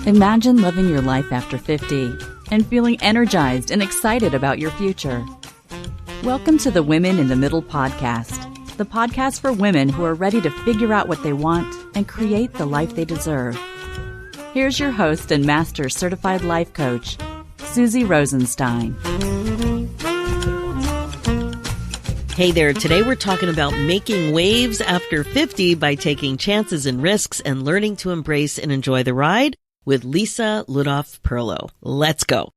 Imagine living your life after 50 and feeling energized and excited about your future. Welcome to the Women in the Middle podcast, the podcast for women who are ready to figure out what they want and create the life they deserve. Here's your host and master certified life coach, Susie Rosenstein. Hey there, today we're talking about making waves after 50 by taking chances and risks and learning to embrace and enjoy the ride with Lisa Lutoff-Perlo. Let's go.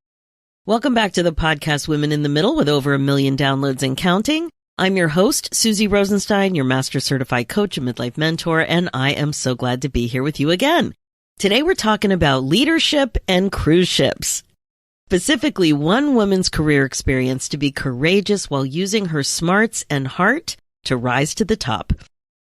Welcome back to the podcast Women in the Middle with over 1 million downloads and counting. I'm your host, Susie Rosenstein, your master certified coach and midlife mentor, and I am so glad to be here with you again. Today we're talking about leadership and cruise ships. Specifically, one woman's career experience to be courageous while using her smarts and heart to rise to the top.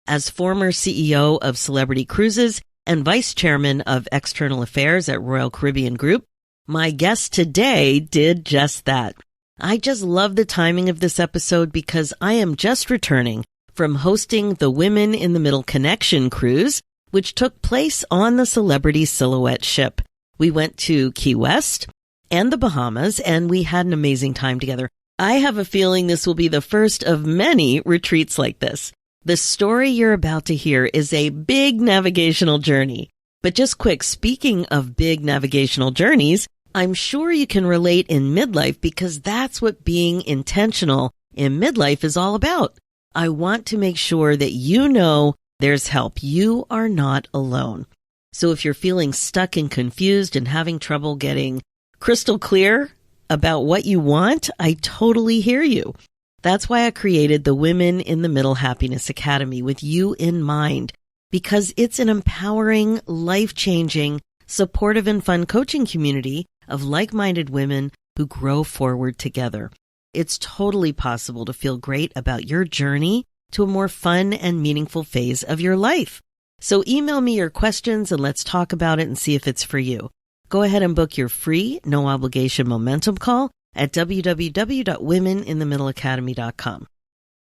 As former CEO of Celebrity Cruises and vice chairman of external affairs at Royal Caribbean Group, my guest today did just that. I just love the timing of this episode because I am just returning from hosting the Women in the Middle Connection cruise, which took place on the Celebrity Silhouette ship. We went to Key West and the Bahamas, and we had an amazing time together. I have a feeling this will be the first of many retreats like this. The story you're about to hear is a big navigational journey. But just quick, speaking of big navigational journeys, I'm sure you can relate in midlife because that's what being intentional in midlife is all about. I want to make sure that you know there's help. You are not alone. So if you're feeling stuck and confused and having trouble getting crystal clear about what you want, I totally hear you. That's why I created the Women in the Middle Happiness Academy with you in mind, because it's an empowering, life-changing, supportive and fun coaching community of like-minded women who grow forward together. It's totally possible to feel great about your journey to a more fun and meaningful phase of your life. So email me your questions and let's talk about it and see if it's for you. Go ahead and book your free, no-obligation momentum call at www.womeninthemiddleacademy.com.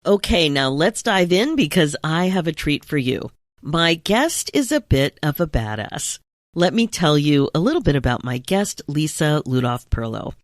Okay, now let's dive in because I have a treat for you. My guest is a bit of a badass. Let me tell you a little bit about my guest, Lisa Lutoff-Perlo.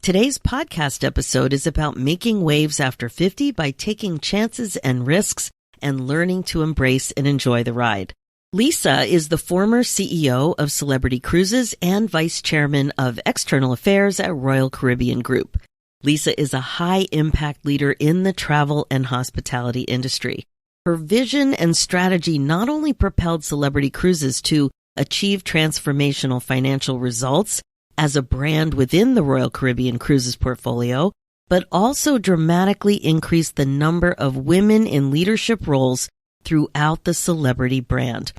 Today's podcast episode is about making waves after 50 by taking chances and risks and learning to embrace and enjoy the ride. Lisa is the former CEO of Celebrity Cruises and vice chairman of external affairs at Royal Caribbean Group. Lisa is a high-impact leader in the travel and hospitality industry. Her vision and strategy not only propelled Celebrity Cruises to achieve transformational financial results as a brand within the Royal Caribbean Cruises portfolio, but also dramatically increased the number of women in leadership roles throughout the Celebrity brand.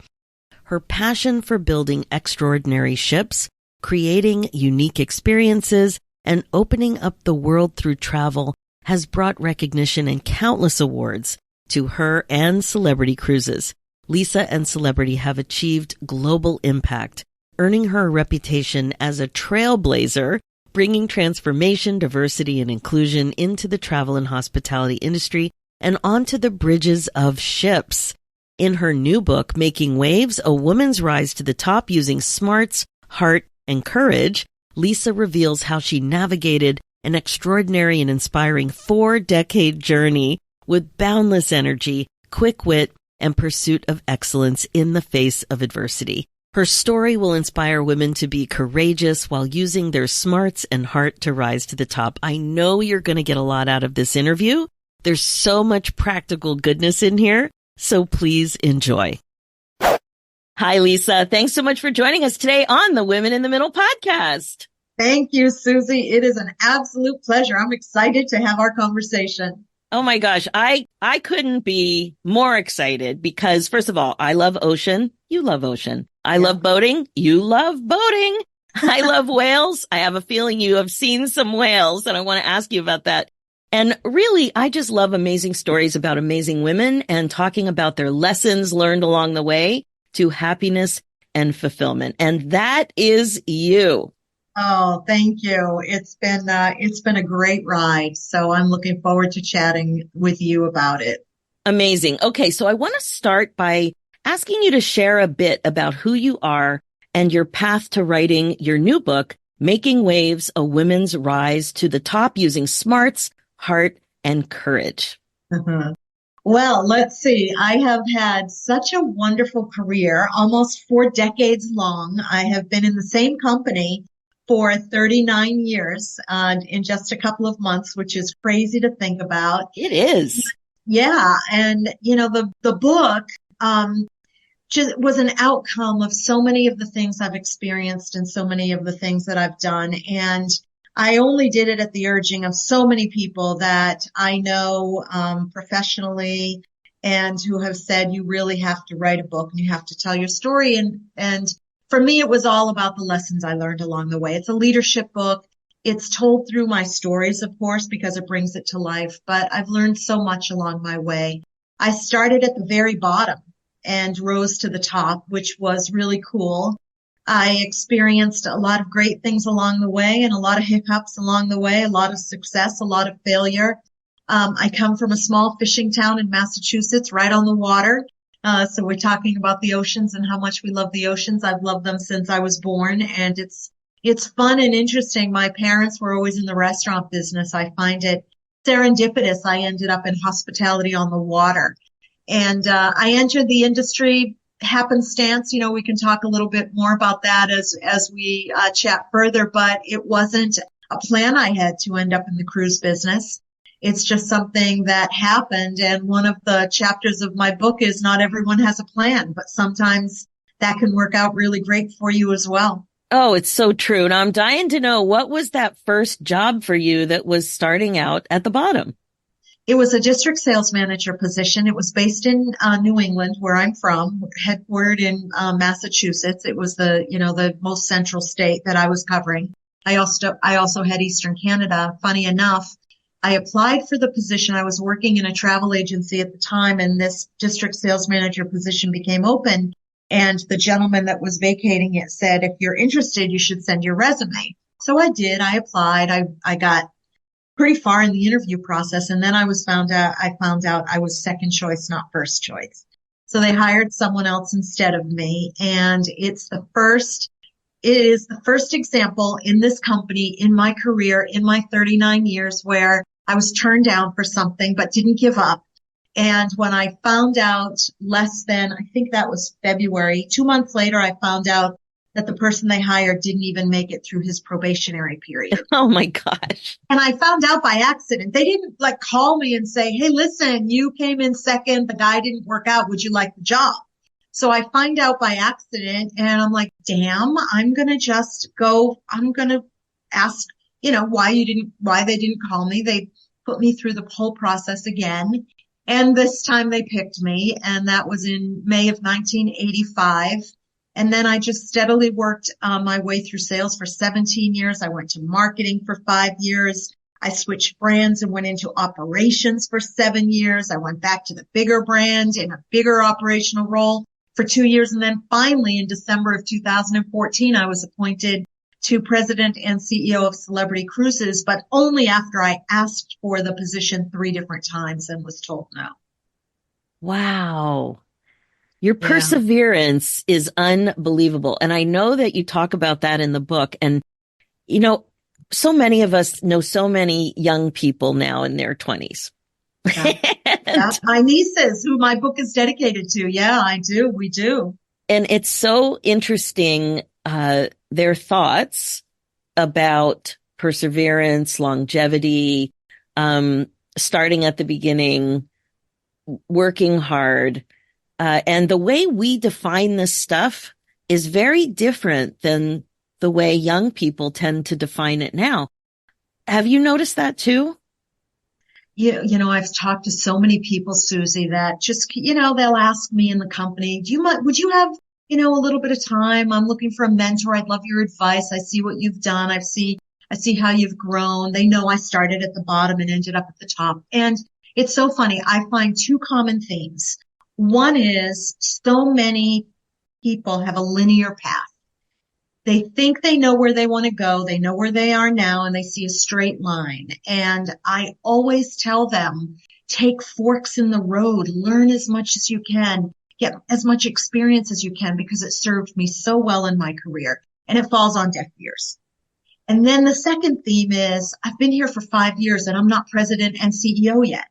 Her passion for building extraordinary ships, creating unique experiences, and opening up the world through travel has brought recognition and countless awards to her and Celebrity Cruises. Lisa and Celebrity have achieved global impact, earning her a reputation as a trailblazer, bringing transformation, diversity, and inclusion into the travel and hospitality industry and onto the bridges of ships. In her new book, Making Waves, A Woman's Rise to the Top Using Smarts, Heart, and Courage, Lisa reveals how she navigated an extraordinary and inspiring 4-decade journey with boundless energy, quick wit, and pursuit of excellence in the face of adversity. Her story will inspire women to be courageous while using their smarts and heart to rise to the top. I know you're going to get a lot out of this interview. There's so much practical goodness in here, so please enjoy. Hi, Lisa. Thanks so much for joining us today on the Women in the Middle podcast. Thank you, Susie. It is an absolute pleasure. I'm excited to have our conversation. Oh my gosh, I couldn't be more excited because, first of all, I love ocean. You love ocean. I love boating. You love boating. I love whales. I have a feeling you have seen some whales, and I want to ask you about that. And really, I just love amazing stories about amazing women and talking about their lessons learned along the way to happiness and fulfillment. And that is you. Oh, thank you. It's been a great ride. So I'm looking forward to chatting with you about it. Amazing. Okay. So I want to start by asking you to share a bit about who you are and your path to writing your new book, Making Waves, A Women's Rise to the Top Using Smarts, Heart, and Courage. Mhm. Well, let's see. I have had such a wonderful career, almost 4 decades long. I have been in the same company for 39 years in just a couple of months, which is crazy to think about. It is. Yeah, and the book just was an outcome of so many of the things I've experienced and so many of the things that I've done. And I only did it at the urging of so many people that I know professionally and who have said, you really have to write a book and you have to tell your story. And for me, it was all about the lessons I learned along the way. It's a leadership book. It's told through my stories, of course, because it brings it to life, but I've learned so much along my way. I started at the very bottom and rose to the top, which was really cool. I experienced a lot of great things along the way and a lot of hiccups along the way, a lot of success, a lot of failure. I come from a small fishing town in Massachusetts, right on the water. So we're talking about the oceans and how much we love the oceans. I've loved them since I was born, and it's fun and interesting. My parents were always in the restaurant business. I find it serendipitous. I ended up in hospitality on the water. And I entered the industry happenstance. We can talk a little bit more about that as we chat further, but it wasn't a plan I had to end up in the cruise business. It's just something that happened. And one of the chapters of my book is not everyone has a plan, but sometimes that can work out really great for you as well. Oh, it's so true. Now I'm dying to know, what was that first job for you that was starting out at the bottom? It was a district sales manager position. It was based in New England, where I'm from, headquartered in Massachusetts. It was the most central state that I was covering. I also had Eastern Canada. Funny enough, I applied for the position. I was working in a travel agency at the time, and this district sales manager position became open. And the gentleman that was vacating it said, if you're interested, you should send your resume. So I did. I applied. I got pretty far in the interview process. And then I found out I was second choice, not first choice. So they hired someone else instead of me. And it is the first example in this company, in my career, in my 39 years, where I was turned down for something, but didn't give up. And when I found out I think that was February, 2 months later, I found out that the person they hired didn't even make it through his probationary period. Oh my gosh. And I found out by accident. They didn't call me and say, hey, listen, you came in second. The guy didn't work out. Would you like the job? So I find out by accident and I'm like, damn, I'm going to ask, why they didn't call me. They put me through the whole process again. And this time they picked me, and that was in May of 1985. And then I just steadily worked my way through sales for 17 years. I went to marketing for 5 years. I switched brands and went into operations for 7 years. I went back to the bigger brand in a bigger operational role for 2 years. And then finally, in December of 2014, I was appointed to president and CEO of Celebrity Cruises, but only after I asked for the position 3 different times and was told no. Wow. Your Yeah. perseverance is unbelievable. And I know that you talk about that in the book. And, so many of us know so many young people now in their 20s. Yeah. My nieces, who my book is dedicated to. Yeah, I do. We do. And it's so interesting, their thoughts about perseverance, longevity, starting at the beginning, working hard. And the way we define this stuff is very different than the way young people tend to define it now. Have you noticed that too? I've talked to so many people, Susie, that just, they'll ask me in the company, would you have, a little bit of time? I'm looking for a mentor. I'd love your advice. I see what you've done. I see how you've grown. They know I started at the bottom and ended up at the top. And it's so funny. I find 2 common themes. One is so many people have a linear path. They think they know where they want to go. They know where they are now, and they see a straight line. And I always tell them, take forks in the road, learn as much as you can, get as much experience as you can because it served me so well in my career, and it falls on deaf ears. And then the second theme is I've been here for 5 years and I'm not president and CEO yet.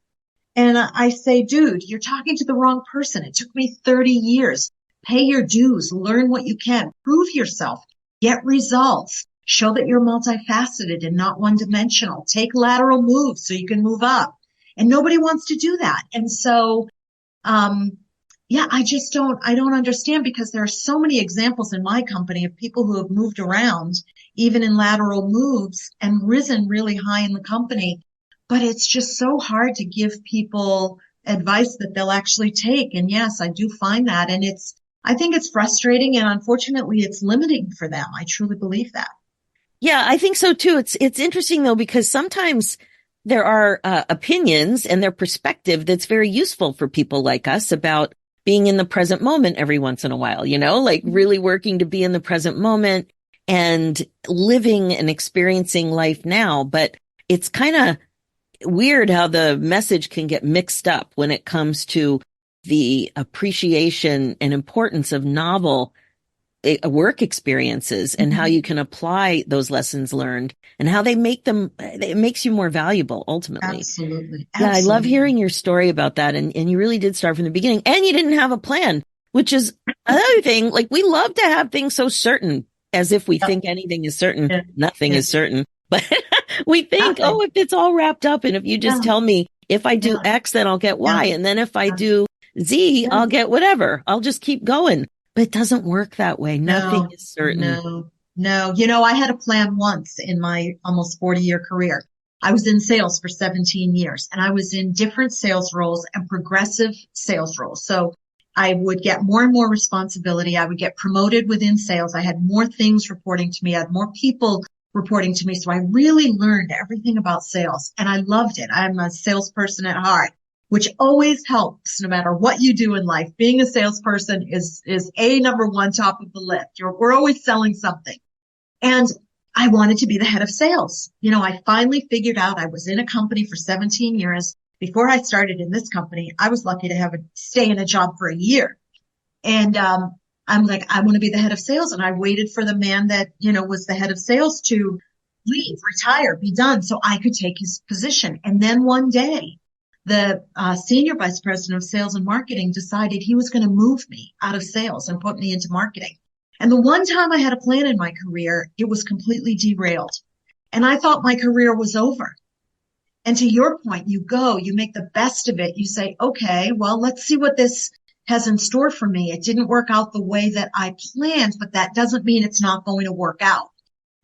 And I say, dude, you're talking to the wrong person. It took me 30 years. Pay your dues, learn what you can, prove yourself, get results, show that you're multifaceted and not one-dimensional, take lateral moves so you can move up. And nobody wants to do that. And so, yeah, I don't understand, because there are so many examples in my company of people who have moved around, even in lateral moves, and risen really high in the company. But it's just so hard to give people advice that they'll actually take. And yes, I do find that. And I think it's frustrating, and unfortunately it's limiting for them. I truly believe that. Yeah, I think so too. It's interesting though, because sometimes there are opinions and their perspective that's very useful for people like us about being in the present moment every once in a while, like really working to be in the present moment and living and experiencing life now. But it's kind of weird how the message can get mixed up when it comes to the appreciation and importance of novel work experiences and how you can apply those lessons learned and how it makes you more valuable ultimately. Absolutely. Yeah, I love hearing your story about that. And you really did start from the beginning, and you didn't have a plan, which is another thing. Like, we love to have things so certain, as if we think anything is certain. Nothing is certain, but we think, if it's all wrapped up, and if you just tell me, if I do X, then I'll get Y. And then if I do Z, I'll get whatever. I'll just keep going. But it doesn't work that way. Nothing is certain. No. I had a plan once in my almost 40-year career. I was in sales for 17 years, and I was in different sales roles and progressive sales roles. So I would get more and more responsibility. I would get promoted within sales. I had more things reporting to me. I had more people reporting to me. So I really learned everything about sales, and I loved it. I'm a salesperson at heart, which always helps no matter what you do in life. Being a salesperson is number one, top of the list. We're always selling something. And I wanted to be the head of sales. I finally figured out I was in a company for 17 years. Before I started in this company, I was lucky to stay in a job for a year. And, I'm like, I want to be the head of sales. And I waited for the man that, was the head of sales to leave, retire, be done, so I could take his position. And then one day, the senior vice president of sales and marketing decided he was going to move me out of sales and put me into marketing. And the one time I had a plan in my career, it was completely derailed. And I thought my career was over. And to your point, you make the best of it. You say, okay, well, let's see what this has in store for me. It didn't work out the way that I planned, but that doesn't mean it's not going to work out.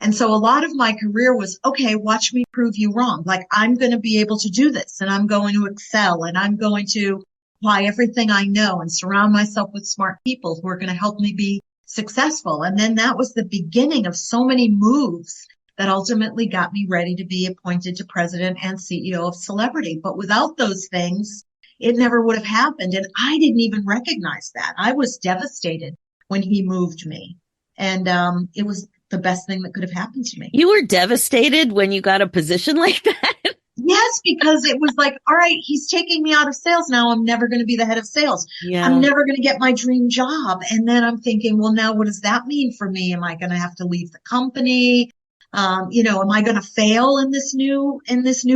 And so a lot of my career was, okay, watch me prove you wrong. Like, I'm going to be able to do this, and I'm going to excel, and I'm going to apply everything I know and surround myself with smart people who are going to help me be successful. And then that was the beginning of so many moves that ultimately got me ready to be appointed to president and CEO of Celebrity. But without those things, it never would have happened. And I didn't even recognize that. I was devastated when he moved me. And it was the best thing that could have happened to me. You were devastated when you got a position like that? Yes, because it was like, all right, he's taking me out of sales. Now I'm never going to be the head of sales. Yeah. I'm never going to get my dream job. And then I'm thinking, well, now what does that mean for me? Am I going to have to leave the company? Am I going to fail in this new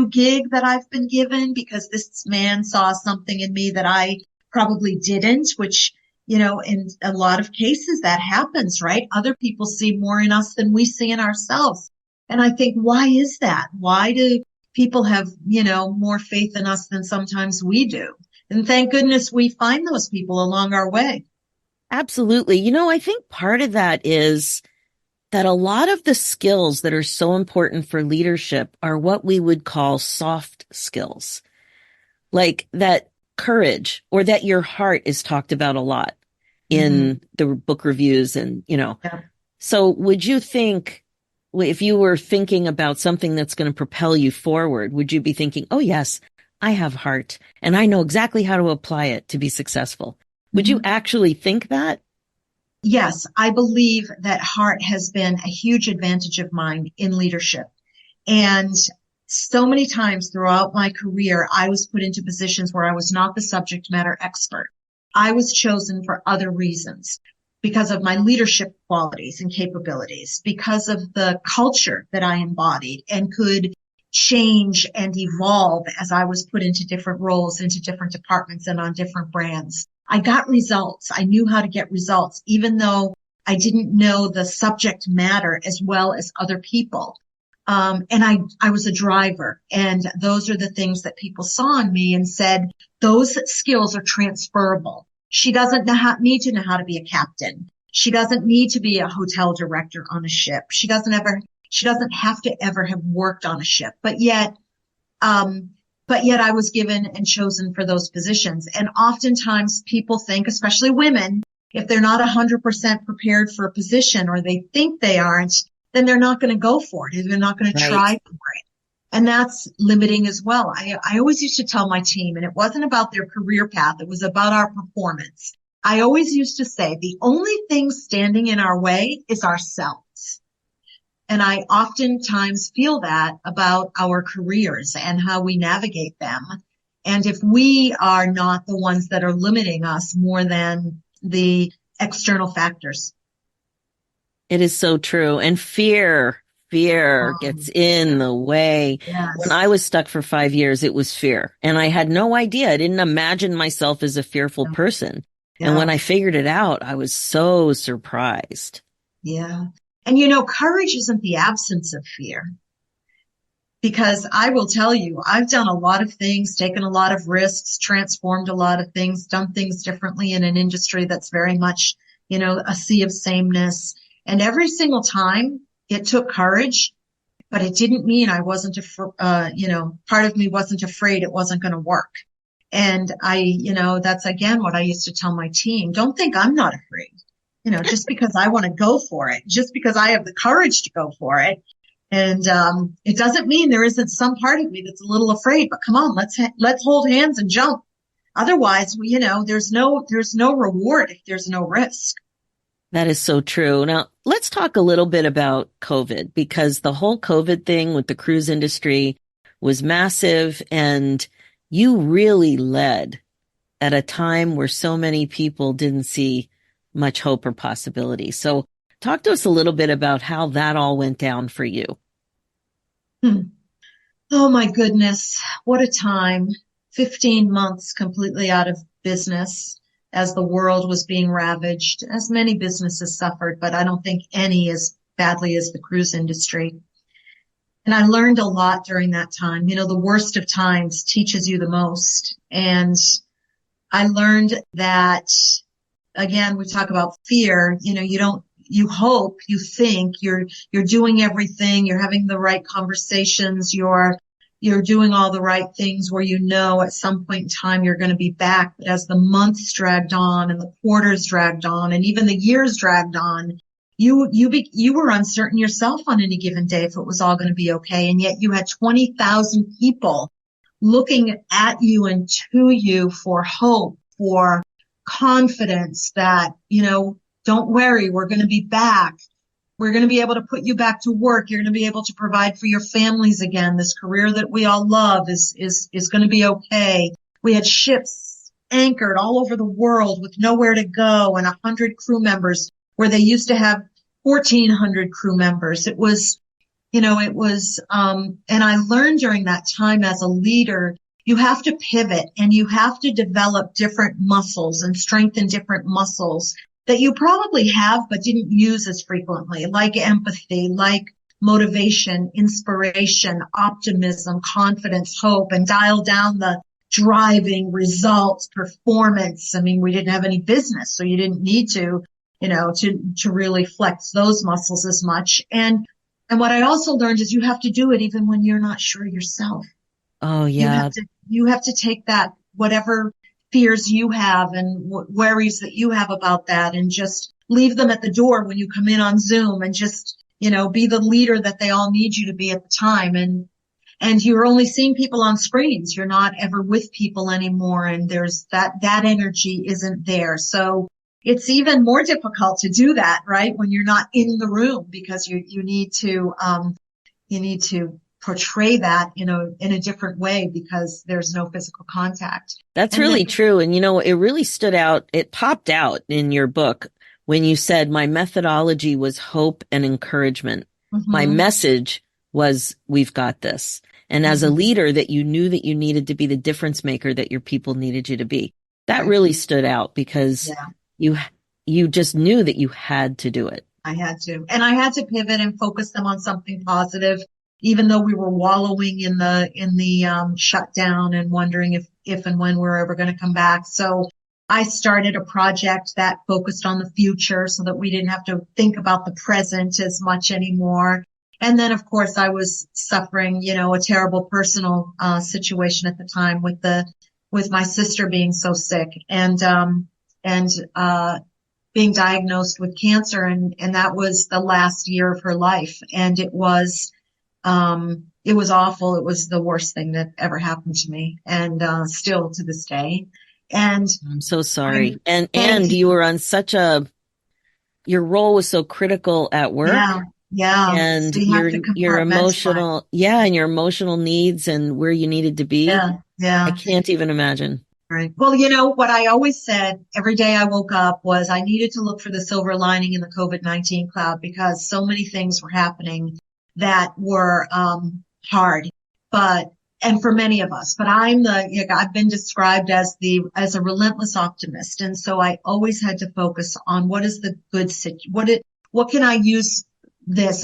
gig that I've been given because this man saw something in me that I probably didn't, which, in a lot of cases that happens, right? Other people see more in us than we see in ourselves. And I think, why is that? Why do people have, more faith in us than sometimes we do? And thank goodness we find those people along our way. Absolutely. I think part of that is that a lot of the skills that are so important for leadership are what we would call soft skills, like that courage, or that your heart is talked about a lot in the book reviews. And, Yeah. So would you think, if you were thinking about something that's going to propel you forward, would you be thinking, oh yes, I have heart and I know exactly how to apply it to be successful? Would you actually think that? Yes, I believe that heart has been a huge advantage of mine in leadership. And so many times throughout my career, I was put into positions where I was not the subject matter expert. I was chosen for other reasons because of my leadership qualities and capabilities, because of the culture that I embodied and could change and evolve as I was put into different roles, into different departments and on different brands. I got results. I knew how to get results, even though I didn't know the subject matter as well as other people. And I was a driver, and those are the things that people saw in me and said, those skills are transferable. She doesn't need to know how to be a captain. She doesn't need to be a hotel director on a ship. She doesn't have to ever have worked on a ship, but yet I was given and chosen for those positions. And oftentimes people think, especially women, if they're not 100% prepared for a position or they think they aren't, then they're not going to go for it. They're not going to try for it. And that's limiting as well. I always used to tell my team, and it wasn't about their career path. It was about our performance. I always used to say the only thing standing in our way is ourselves. And I oftentimes feel that about our careers and how we navigate them. And if we are not the ones that are limiting us more than the external factors. It is so true. And fear gets in the way. Yes. When I was stuck for 5 years, it was fear. And I had no idea. I didn't imagine myself as a fearful person. Yeah. And when I figured it out, I was so surprised. Yeah. And courage isn't the absence of fear. Because I will tell you, I've done a lot of things, taken a lot of risks, transformed a lot of things, done things differently in an industry that's very much, a sea of sameness. And every single time it took courage, but it didn't mean I wasn't, part of me wasn't afraid it wasn't going to work. And that's again what I used to tell my team. Don't think I'm not afraid, just because I want to go for it, just because I have the courage to go for it. And, it doesn't mean there isn't some part of me that's a little afraid, but come on, let's hold hands and jump. Otherwise, there's no reward if there's no risk. That is so true. Now, let's talk a little bit about COVID, because the whole COVID thing with the cruise industry was massive, and you really led at a time where so many people didn't see much hope or possibility. So talk to us a little bit about how that all went down for you. Oh my goodness. What a time. 15 months completely out of business as the world was being ravaged, as many businesses suffered, but I don't think any as badly as the cruise industry. And I learned a lot during that time. The worst of times teaches you the most. And I learned that, again, we talk about fear, you hope, you think you're doing everything, you're having the right conversations, you're doing all the right things where at some point in time you're going to be back. But as the months dragged on and the quarters dragged on and even the years dragged on, you were uncertain yourself on any given day if it was all going to be okay. And yet you had 20,000 people looking at you and to you for hope, for confidence that, don't worry, we're going to be back. We're going to be able to put you back to work. You're going to be able to provide for your families again. This career that we all love is going to be okay. We had ships anchored all over the world with nowhere to go and 100 crew members where they used to have 1,400 crew members. It was, and I learned during that time as a leader, you have to pivot and you have to develop different muscles and strengthen different muscles that you probably have but didn't use as frequently, like empathy, like motivation, inspiration, optimism, confidence, hope, and dial down the driving, results, performance. I mean, we didn't have any business, so you didn't need to really flex those muscles as much. And what I also learned is you have to do it even when you're not sure yourself. Oh, yeah. You have to take that, whatever fears you have and worries that you have about that, and just leave them at the door when you come in on Zoom, and just, be the leader that they all need you to be at the time. And you're only seeing people on screens. You're not ever with people anymore. And there's that energy isn't there. So it's even more difficult to do that, right? When you're not in the room, because you need to portray that in a different way because there's no physical contact. That's And really then, true. And it really stood out. It popped out in your book when you said my methodology was hope and encouragement. My mhm, message was we've got this. And as a mhm, leader that you knew that you needed to be the difference maker that your people needed you to be. That right. really stood out because Yeah, you you just knew that you had to do it. I had to. And I had to pivot and focus them on something positive, even though we were wallowing in the shutdown and wondering if and when we're ever going to come back. So I started a project that focused on the future so that we didn't have to think about the present as much anymore. And then, of course, I was suffering, a terrible personal situation at the time with my sister being so sick and being diagnosed with cancer, and that was the last year of her life, and it was awful. It was the worst thing that ever happened to me, and still to this day. And I'm so I sorry. And thank you you. were on your role was so critical at work. Yeah, yeah. And So you have to your compartmentalize. emotional, yeah, and your emotional needs and where you needed to be. Yeah, I yeah. can't even imagine. Right. Well, what I always said every day I woke up was I needed to look for the silver lining in the COVID-19 cloud because so many things were happening that were hard, and for many of us, but I've been described as a relentless optimist. And so I always had to focus on what is the good what can I use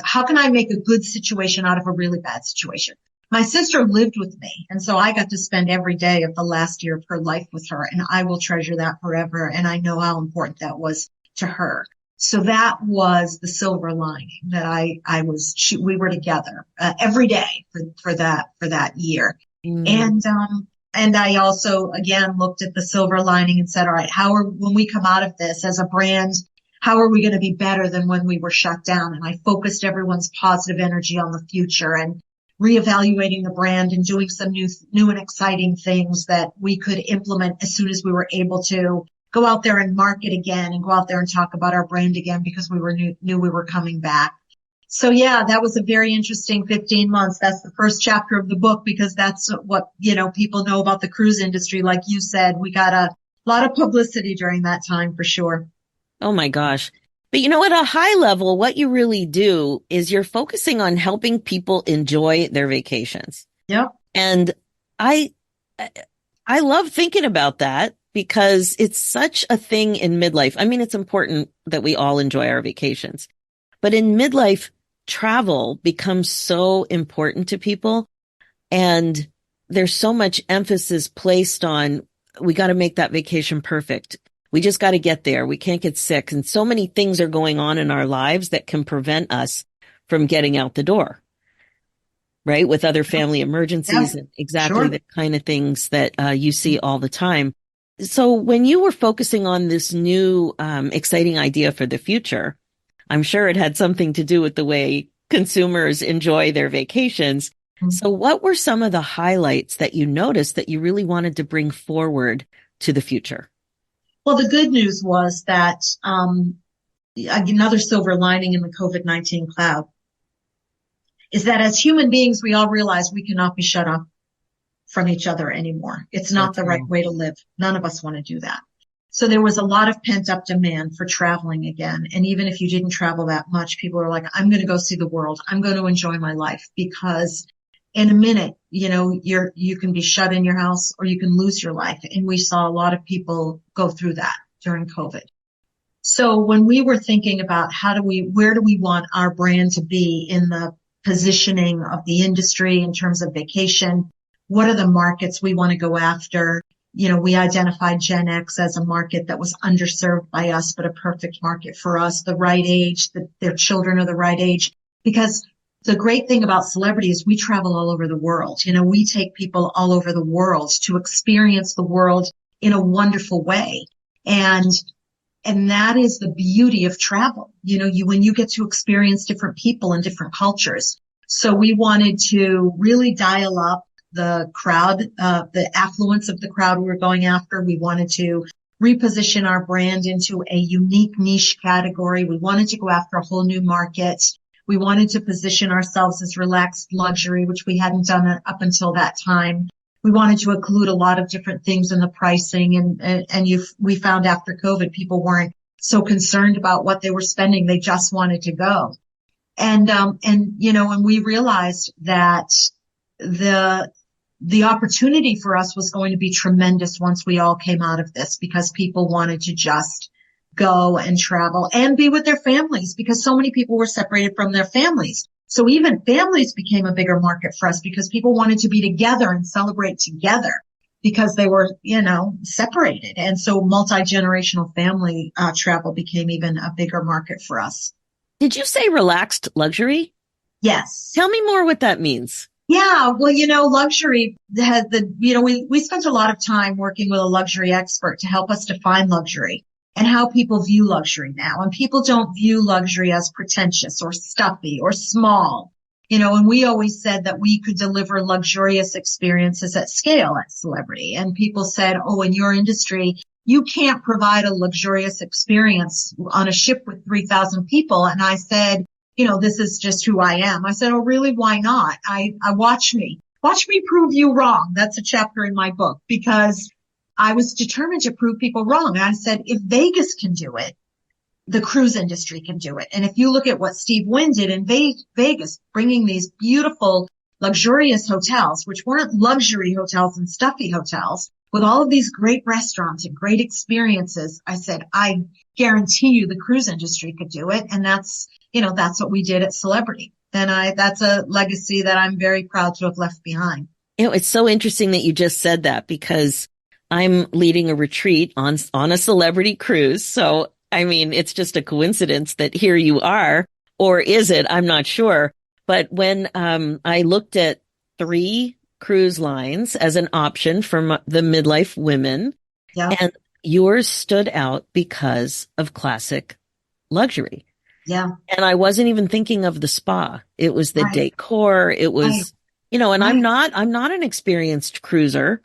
how can I make a good situation out of a really bad situation? My sister lived with me, and so I got to spend every day of the last year of her life with her, and I will treasure that forever. And I know how important that was to her. So that was the silver lining that we were together every day for that year. Mm. And I also, again, looked at the silver lining and said, all right, when we come out of this as a brand, how are we going to be better than when we were shut down? And I focused everyone's positive energy on the future and reevaluating the brand and doing some new and exciting things that we could implement as soon as we were able to go out there and market again and go out there and talk about our brand again because we knew we were coming back. So yeah, that was a very interesting 15 months. That's the first chapter of the book because that's what, people know about the cruise industry. Like you said, we got a lot of publicity during that time for sure. Oh my gosh. But at a high level, what you really do is you're focusing on helping people enjoy their vacations. Yep. And I, I love thinking about that because it's such a thing in midlife. I mean, it's important that we all enjoy our vacations, but in midlife, travel becomes so important to people. And there's so much emphasis placed on, we got to make that vacation perfect. We just got to get there. We can't get sick. And so many things are going on in our lives that can prevent us from getting out the door, right? With other family emergencies Yeah, and exactly sure. the kind of things that you see all the time. So when you were focusing on this new, exciting idea for the future, I'm sure it had something to do with the way consumers enjoy their vacations. So what were some of the highlights that you noticed that you really wanted to bring forward to the future? Well, the good news was that another silver lining in the COVID-19 cloud is that as human beings, we all realize we cannot be shut off from each other anymore. It's So not the right true. way to live. None of us want to do that. So there was a lot of pent up demand for traveling again. And even if you didn't travel that much, people are like, I'm going to go see the world. I'm going to enjoy my life because in a minute, you can be shut in your house or you can lose your life. And we saw a lot of people go through that during COVID. So when we were thinking about where do we want our brand to be in the positioning of the industry in terms of vacation, what are the markets we want to go after? We identified Gen X as a market that was underserved by us, but a perfect market for us, the right age, their children are the right age. Because the great thing about celebrity is we travel all over the world. We take people all over the world to experience the world in a wonderful way. And that is the beauty of travel. When you get to experience different people and different cultures. So we wanted to really dial up the crowd, the affluence of the crowd we were going after. We wanted to reposition our brand into a unique niche category. We wanted to go after a whole new market. We wanted to position ourselves as relaxed luxury, which we hadn't done up until that time. We wanted to include a lot of different things in the pricing, we found after COVID, people weren't so concerned about what they were spending. They just wanted to go. And we realized that the opportunity for us was going to be tremendous once we all came out of this, because people wanted to just go and travel and be with their families, because so many people were separated from their families. So even families became a bigger market for us, because people wanted to be together and celebrate together because they were, separated. And so multi-generational family travel became even a bigger market for us. Did you say relaxed luxury? Yes. Tell me more what that means. Yeah, well, luxury has we spent a lot of time working with a luxury expert to help us define luxury and how people view luxury now. And people don't view luxury as pretentious or stuffy or small, and we always said that we could deliver luxurious experiences at scale at Celebrity. And people said, oh, in your industry, you can't provide a luxurious experience on a ship with 3,000 people. And I said, this is just who I am. I said, oh, really? Why not? I watch me prove you wrong. That's a chapter in my book, because I was determined to prove people wrong. And I said, if Vegas can do it, the cruise industry can do it. And if you look at what Steve Wynn did in Vegas, bringing these beautiful, luxurious hotels, which weren't luxury hotels and stuffy hotels, with all of these great restaurants and great experiences, I said, I guarantee you the cruise industry could do it. And that's what we did at Celebrity. And that's a legacy that I'm very proud to have left behind. It's so interesting that you just said that, because I'm leading a retreat on a Celebrity cruise. So, it's just a coincidence that here you are, or is it? I'm not sure. But when I looked at 3 cruise lines as an option for the midlife women, yeah, and yours stood out because of classic luxury. Yeah. And I wasn't even thinking of the spa. It was the right. decor. It was, and right. I'm not an experienced cruiser,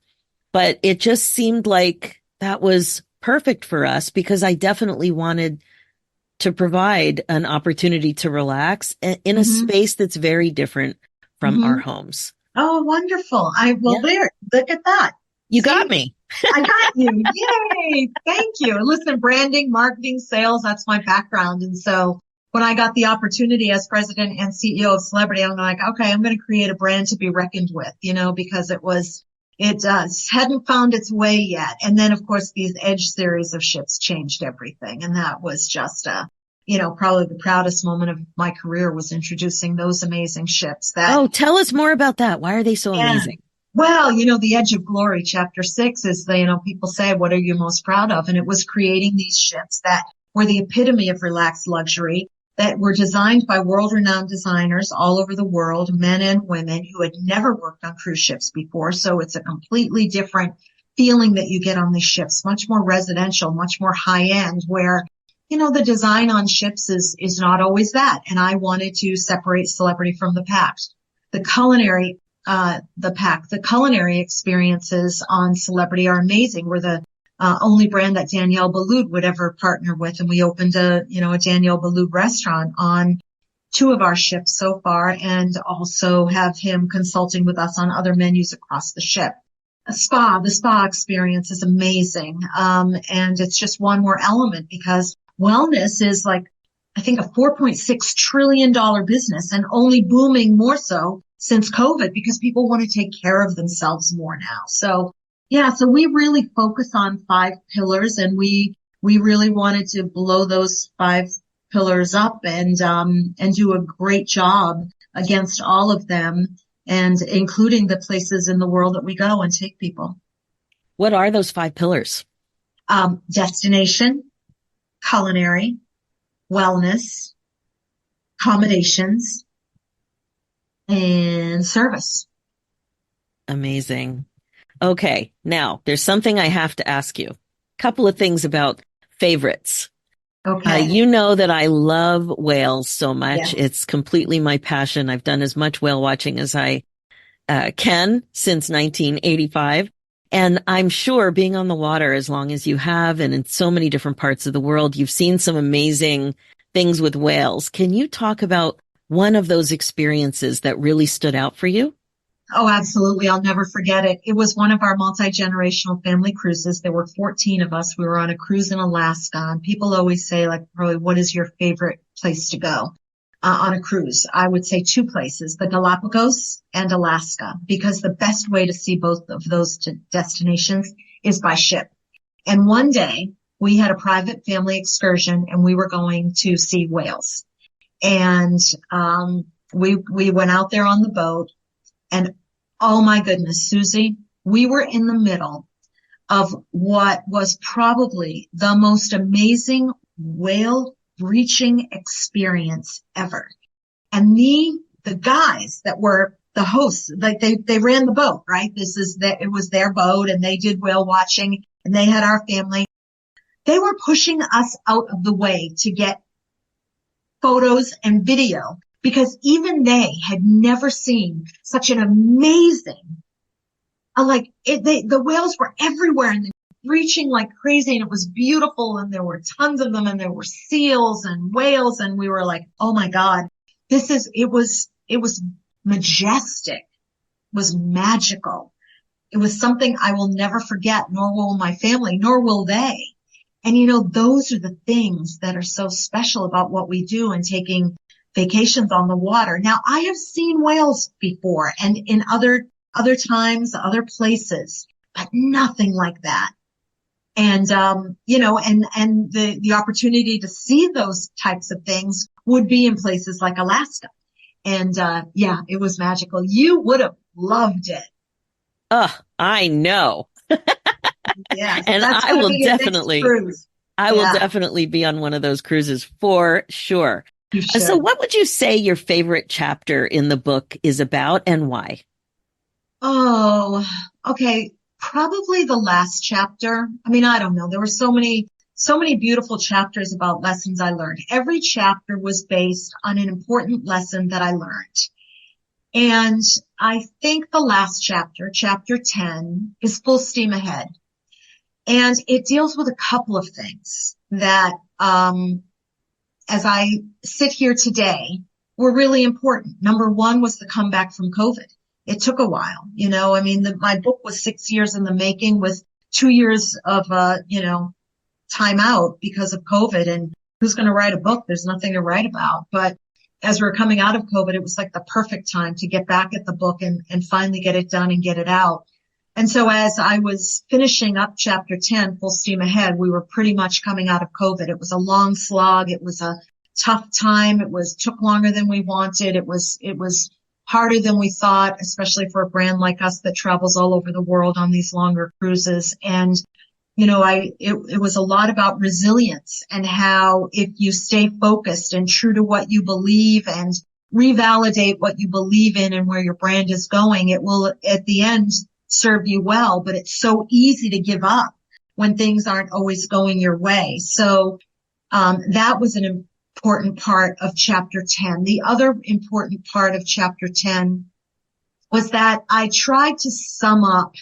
but it just seemed like that was perfect for us, because I definitely wanted to provide an opportunity to relax in a space that's very different from our homes. Oh, wonderful. There, look at that. You got me. I got you. Yay. Thank you. Listen, branding, marketing, sales, that's my background. And so when I got the opportunity as president and CEO of Celebrity, I'm like, okay, I'm going to create a brand to be reckoned with, because it hadn't found its way yet. And then, of course, these Edge series of ships changed everything. And that was just probably the proudest moment of my career, was introducing those amazing ships. Tell us more about that. Why are they so amazing? Well, the Edge of Glory, chapter 6 is people say, what are you most proud of? And it was creating these ships that were the epitome of relaxed luxury, that were designed by world-renowned designers all over the world, men and women who had never worked on cruise ships before. So it's a completely different feeling that you get on these ships, much more residential, much more high-end, where, the design on ships is not always that. And I wanted to separate Celebrity from the pack. The culinary experiences on Celebrity are amazing. We're the only brand that Danielle Boulud would ever partner with. And we opened a Danielle Boulud restaurant on 2 of our ships so far, and also have him consulting with us on other menus across the ship. The spa experience is amazing. And it's just one more element, because wellness is I think a $4.6 trillion business, and only booming more so since COVID, because people want to take care of themselves more now. So we really focus on 5 pillars, and we really wanted to blow those 5 pillars up and do a great job against all of them, and including the places in the world that we go and take people. What are those 5 pillars? Destination, culinary, wellness, accommodations, and service. Amazing. Okay. Now there's something I have to ask you. Couple of things about favorites. Okay. You know that I love whales so much. Yeah. It's completely my passion. I've done as much whale watching as I can since 1985. And I'm sure, being on the water as long as you have, and in so many different parts of the world, you've seen some amazing things with whales. Can you talk about one of those experiences that really stood out for you? Oh, absolutely. I'll never forget it. It was one of our multi-generational family cruises. There were 14 of us. We were on a cruise in Alaska, and people always say, like, probably, what is your favorite place to go on a cruise? I would say two places, the Galapagos and Alaska, because the best way to see both of those destinations is by ship. And one day we had a private family excursion and we were going to see whales. And, we went out there on the boat. And oh my goodness, Susie, we were in the middle of what was probably the most amazing whale breaching experience ever. And the guys that were the hosts, like they ran the boat, right? It was their boat and they did whale watching and they had our family. They were pushing us out of the way to get photos and video, because even they had never seen such an amazing, the whales were everywhere and they were breaching like crazy and it was beautiful and there were tons of them and there were seals and whales and we were like, oh my God, it was majestic, it was magical. It was something I will never forget, nor will my family, nor will they. And those are the things that are so special about what we do and taking vacations on the water. Now, I have seen whales before and in other times, other places, but nothing like that. And, and the opportunity to see those types of things would be in places like Alaska. And, it was magical. You would have loved it. I know. Yes. And I will definitely be on one of those cruises for sure. So what would you say your favorite chapter in the book is about and why? Oh, okay. Probably the last chapter. I mean, I don't know. There were so many beautiful chapters about lessons I learned. Every chapter was based on an important lesson that I learned. And I think the last chapter, chapter 10, is full steam ahead. And it deals with a couple of things that, as I sit here today, were really important. Number one was the comeback from COVID. It took a while, my book was 6 years in the making with 2 years of, time out because of COVID. And who's going to write a book? There's nothing to write about. But as we're coming out of COVID, it was like the perfect time to get back at the book and finally get it done and get it out. And so as I was finishing up chapter 10, full steam ahead, we were pretty much coming out of COVID. It was a long slog. It was a tough time. Took longer than we wanted. It was harder than we thought, especially for a brand like us that travels all over the world on these longer cruises. And, it was a lot about resilience and how if you stay focused and true to what you believe and revalidate what you believe in and where your brand is going, it will at the end serve you well, but it's so easy to give up when things aren't always going your way. So, that was an important part of chapter 10. The other important part of chapter 10 was that I tried to sum up,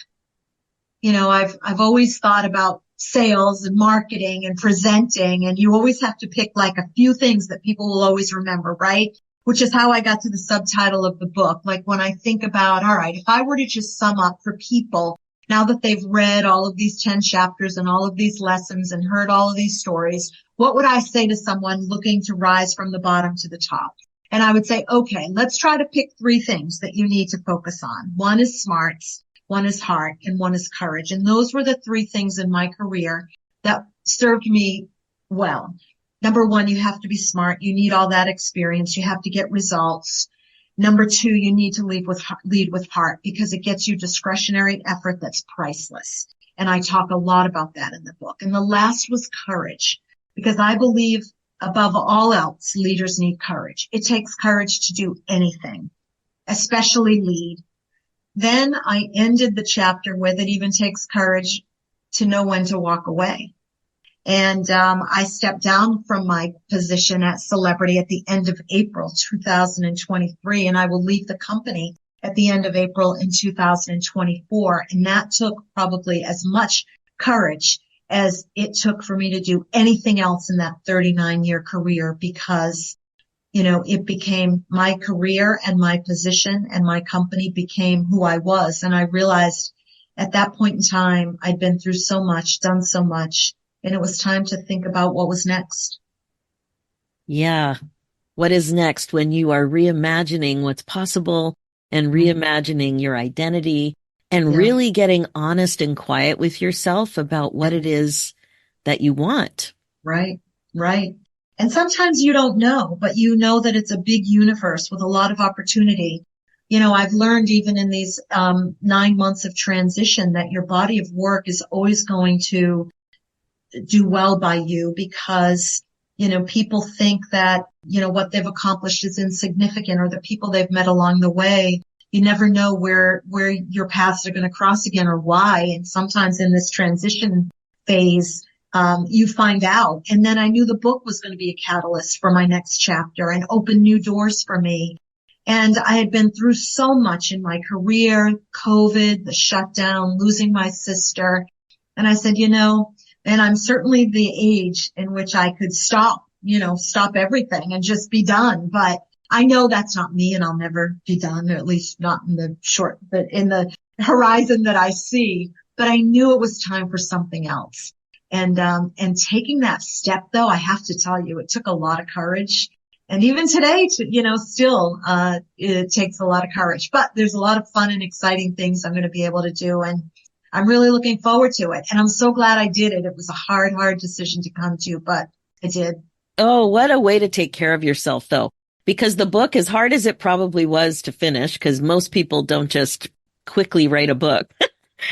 I've always thought about sales and marketing and presenting, and you always have to pick like a few things that people will always remember, right? Which is how I got to the subtitle of the book. Like when I think about, all right, if I were to just sum up for people, now that they've read all of these 10 chapters and all of these lessons and heard all of these stories, what would I say to someone looking to rise from the bottom to the top? And I would say, okay, let's try to pick 3 things that you need to focus on. One is smarts, one is heart, and one is courage. And those were the 3 things in my career that served me well. Number 1, you have to be smart. You need all that experience. You have to get results. Number 2, you need to lead with heart because it gets you discretionary effort that's priceless. And I talk a lot about that in the book. And the last was courage, because I believe above all else, leaders need courage. It takes courage to do anything, especially lead. Then I ended the chapter with it even takes courage to know when to walk away. And I stepped down from my position at Celebrity at the end of April 2023, and I will leave the company at the end of April in 2024. And that took probably as much courage as it took for me to do anything else in that 39-year career because, it became my career and my position, and my company became who I was. And I realized at that point in time, I'd been through so much, done so much, and it was time to think about what was next. Yeah. What is next when you are reimagining what's possible and reimagining your identity and Yeah. really getting honest and quiet with yourself about what it is that you want? Right, right. And sometimes you don't know, but you know that it's a big universe with a lot of opportunity. I've learned even in these 9 months of transition that your body of work is always going to do well by you because, people think that, what they've accomplished is insignificant, or the people they've met along the way. You never know where your paths are going to cross again or why. And sometimes in this transition phase, you find out. And then I knew the book was going to be a catalyst for my next chapter and open new doors for me. And I had been through so much in my career, COVID, the shutdown, losing my sister. And I said, and I'm certainly the age in which I could stop everything and just be done. But I know that's not me, and I'll never be done, or at least not in the horizon that I see. But I knew it was time for something else. And taking that step, though, I have to tell you, it took a lot of courage. And even today, still, it takes a lot of courage, but there's a lot of fun and exciting things I'm going to be able to do. And I'm really looking forward to it. And I'm so glad I did it. It was a hard, hard decision to come to, but I did. Oh, what a way to take care of yourself, though, because the book, as hard as it probably was to finish, because most people don't just quickly write a book,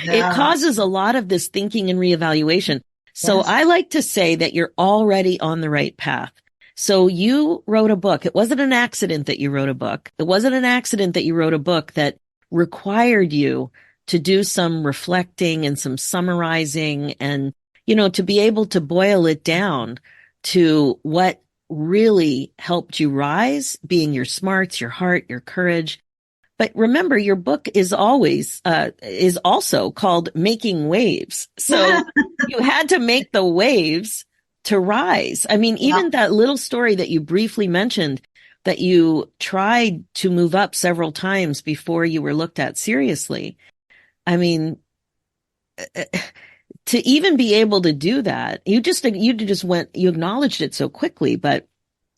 it causes a lot of this thinking and reevaluation. So Yes. I like to say that you're already on the right path. So you wrote a book. It wasn't an accident that you wrote a book. It wasn't an accident that you wrote a book that required you to do some reflecting and some summarizing and, to be able to boil it down to what really helped you rise, being your smarts, your heart, your courage. But remember, your book is also called Making Waves. So you had to make the waves to rise. I mean, even that little story that you briefly mentioned, that you tried to move up several times before you were looked at seriously. I mean, to even be able to do that, you acknowledged it so quickly, but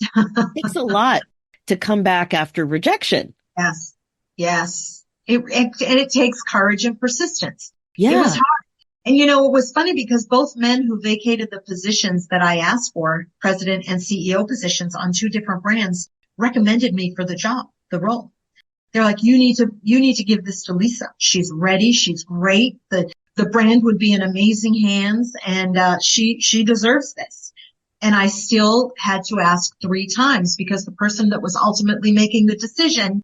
it takes a lot to come back after rejection. Yes. Yes. It takes courage and persistence. Yeah. It was hard. And it was funny because both men who vacated the positions that I asked for, president and CEO positions on 2 different brands, recommended me for the job, the role. They're like, you need to give this to Lisa. She's ready. She's great. The brand would be in amazing hands, and she deserves this. And I still had to ask 3 times because the person that was ultimately making the decision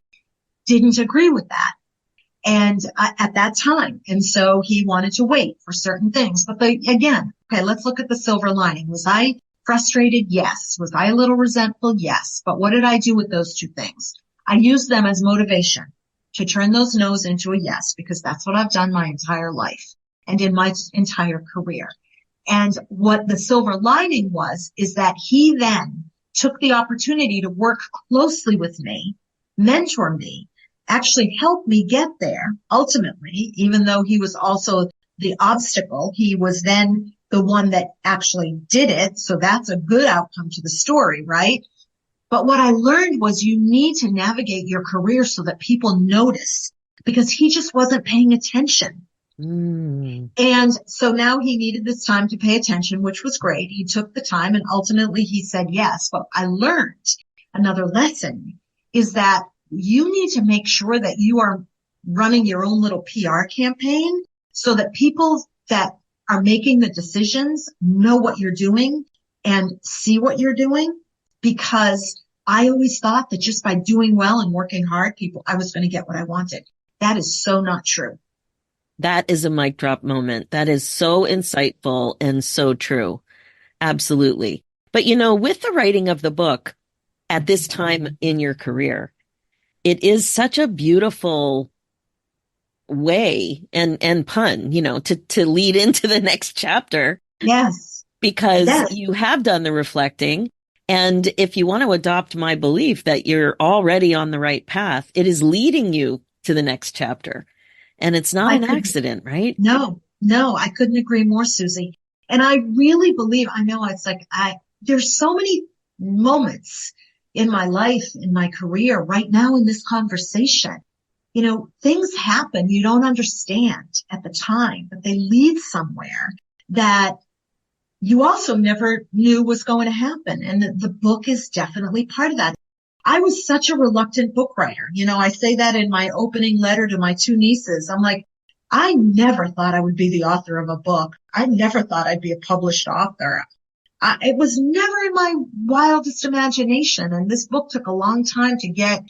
didn't agree with that. And at that time. And so he wanted to wait for certain things. But again, okay, let's look at the silver lining. Was I frustrated? Yes. Was I a little resentful? Yes. But what did I do with those 2 things? I used them as motivation to turn those no's into a yes, because that's what I've done my entire life and in my entire career. And what the silver lining was, is that he then took the opportunity to work closely with me, mentor me, actually help me get there ultimately, even though he was also the obstacle. He was then the one that actually did it. So that's a good outcome to the story, right? But what I learned was you need to navigate your career so that people notice, because he just wasn't paying attention. And so now he needed this time to pay attention, which was great. He took the time and ultimately he said yes. But I learned another lesson is that you need to make sure that you are running your own little PR campaign so that people that are making the decisions know what you're doing and see what you're doing. Because I always thought that just by doing well and working hard, I was going to get what I wanted. That is so not true. That is a mic drop moment. That is so insightful and so true. Absolutely. But with the writing of the book at this time in your career, it is such a beautiful way and pun, to lead into the next chapter. Yes. Because you have done the reflecting And if you want to adopt my belief that you're already on the right path, it is leading you to the next chapter. And it's not an accident, right? No, I couldn't agree more, Susie. And I really believe, I know it's like, there's so many moments in my life, in my career right now in this conversation. You know, things happen you don't understand at the time, but they lead somewhere that you also never knew was going to happen. And the book is definitely part of that. I was such a reluctant book writer. You know, I say that in my opening letter to my two nieces. I'm like, I never thought I would be the author of a book. I never thought I'd be a published author. It was never in my wildest imagination. And this book took a long time to get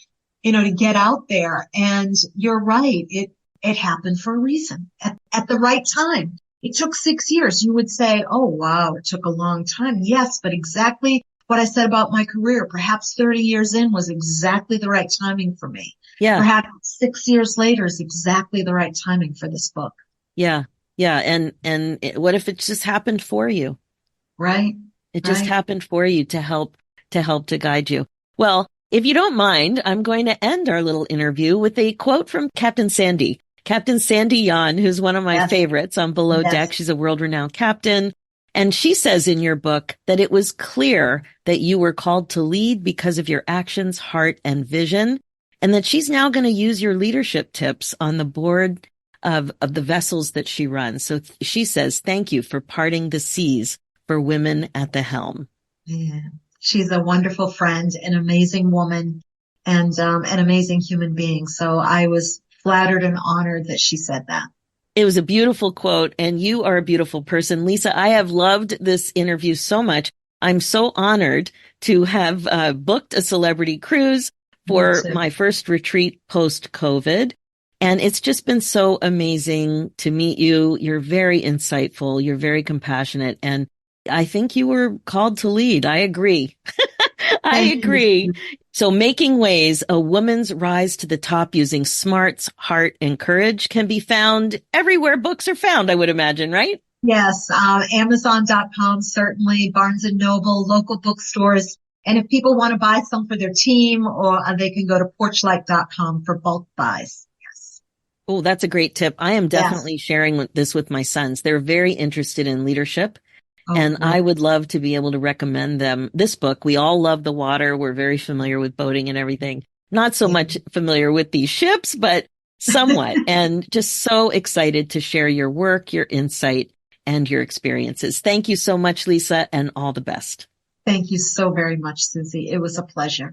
out there. And you're right. It happened for a reason at the right time. It took 6 years. You would say, oh, wow, it took a long time. Yes, but exactly what I said about my career, perhaps 30 years in was exactly the right timing for me. Yeah. Perhaps 6 years later is exactly the right timing for this book. Yeah. Yeah. And what if it just happened for you? Right. It just happened for you to help to guide you. Well, if you don't mind, I'm going to end our little interview with a quote from Captain Sandy Yan, who's one of my favorites on Below Deck. She's a world-renowned captain. And she says in your book that it was clear that you were called to lead because of your actions, heart, and vision, and that she's now going to use your leadership tips on the board of the vessels that she runs. So she says, thank you for parting the seas for women at the helm. Yeah. She's a wonderful friend, an amazing woman, and an amazing human being. So I was flattered and honored that she said that. It was a beautiful quote, and you are a beautiful person. Lisa, I have loved this interview so much. I'm so honored to have booked a celebrity cruise for my first retreat post-COVID. And it's just been so amazing to meet you. You're very insightful. You're very compassionate. And I think you were called to lead. I agree. I agree. So Making Waves, a woman's rise to the top using smarts, heart, and courage can be found everywhere books are found, I would imagine, right? Yes. Amazon.com, certainly, Barnes & Noble, local bookstores. And if people want to buy some for their team, or they can go to porchlight.com for bulk buys. Yes. Oh, that's a great tip. I am definitely sharing this with my sons. They're very interested in leadership. And I would love to be able to recommend them this book. We all love the water. We're very familiar with boating and everything. Not so much familiar with these ships, but somewhat. And just so excited to share your work, your insight, and your experiences. Thank you so much, Lisa, and all the best. Thank you so very much, Susie. It was a pleasure.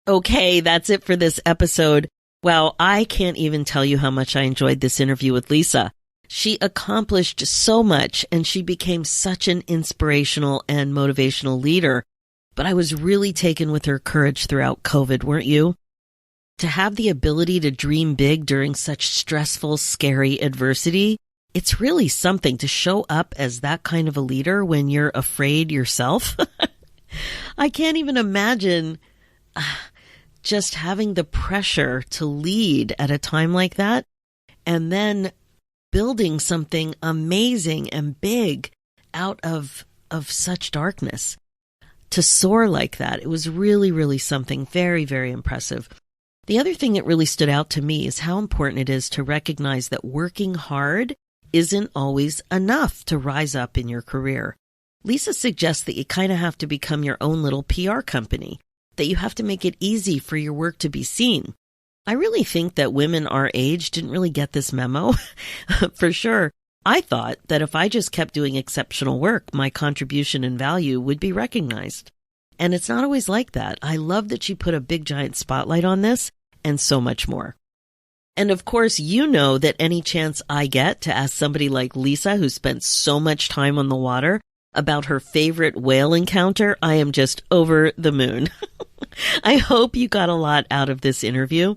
Okay, that's it for this episode. Wow, I can't even tell you how much I enjoyed this interview with Lisa. She accomplished so much, and she became such an inspirational and motivational leader. But I was really taken with her courage throughout COVID, weren't you? To have the ability to dream big during such stressful, scary adversity, it's really something to show up as that kind of a leader when you're afraid yourself. I can't even imagine just having the pressure to lead at a time like that, and then building something amazing and big out of such darkness. To soar like that, it was really, really something very, very impressive. The other thing that really stood out to me is how important it is to recognize that working hard isn't always enough to rise up in your career. Lisa suggests that you kind of have to become your own little PR company, that you have to make it easy for your work to be seen. I really think that women our age didn't really get this memo. For sure. I thought that if I just kept doing exceptional work, my contribution and value would be recognized. And it's not always like that. I love that she put a big giant spotlight on this and so much more. And of course, you know that any chance I get to ask somebody like Lisa, who spent so much time on the water, about her favorite whale encounter, I am just over the moon. I hope you got a lot out of this interview.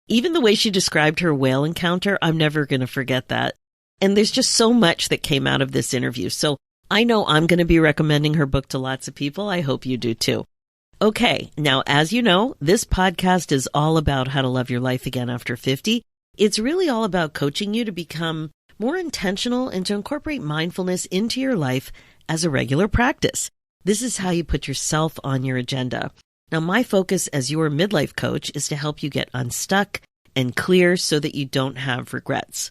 Even the way she described her whale encounter, I'm never going to forget that. And there's just so much that came out of this interview. So I know I'm going to be recommending her book to lots of people. I hope you do too. Okay, now as you know, this podcast is all about how to love your life again after 50. It's really all about coaching you to become more intentional and to incorporate mindfulness into your life as a regular practice. This is how you put yourself on your agenda. Now, my focus as your midlife coach is to help you get unstuck and clear so that you don't have regrets.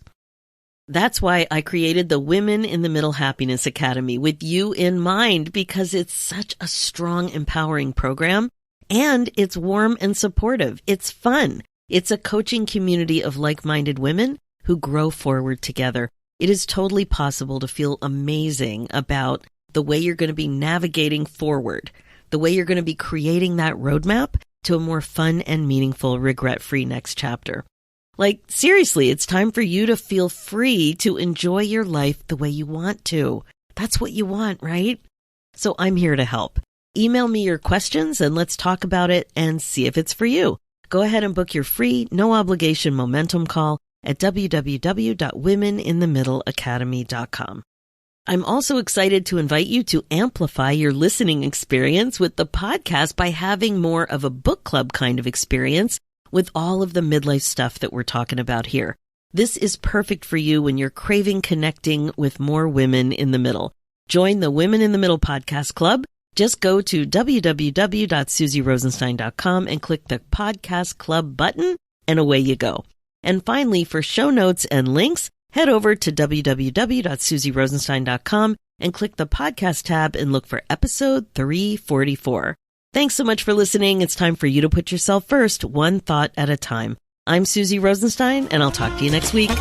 That's why I created the Women in the Middle Happiness Academy with you in mind, because it's such a strong, empowering program, and it's warm and supportive. It's fun. It's a coaching community of like-minded women who grow forward together. It is totally possible to feel amazing about the way you're going to be navigating forward, the way you're going to be creating that roadmap to a more fun and meaningful, regret-free next chapter. Like, seriously, it's time for you to feel free to enjoy your life the way you want to. That's what you want, right? So I'm here to help. Email me your questions and let's talk about it and see if it's for you. Go ahead and book your free, no obligation momentum call at www.womeninthemiddleacademy.com. I'm also excited to invite you to amplify your listening experience with the podcast by having more of a book club kind of experience with all of the midlife stuff that we're talking about here. This is perfect for you when you're craving connecting with more women in the middle. Join the Women in the Middle Podcast Club. Just go to www.susierosenstein.com and click the Podcast Club button, and away you go. And finally, for show notes and links, head over to www.susierosenstein.com and click the podcast tab and look for episode 344. Thanks so much for listening. It's time for you to put yourself first, one thought at a time. I'm Susie Rosenstein, and I'll talk to you next week.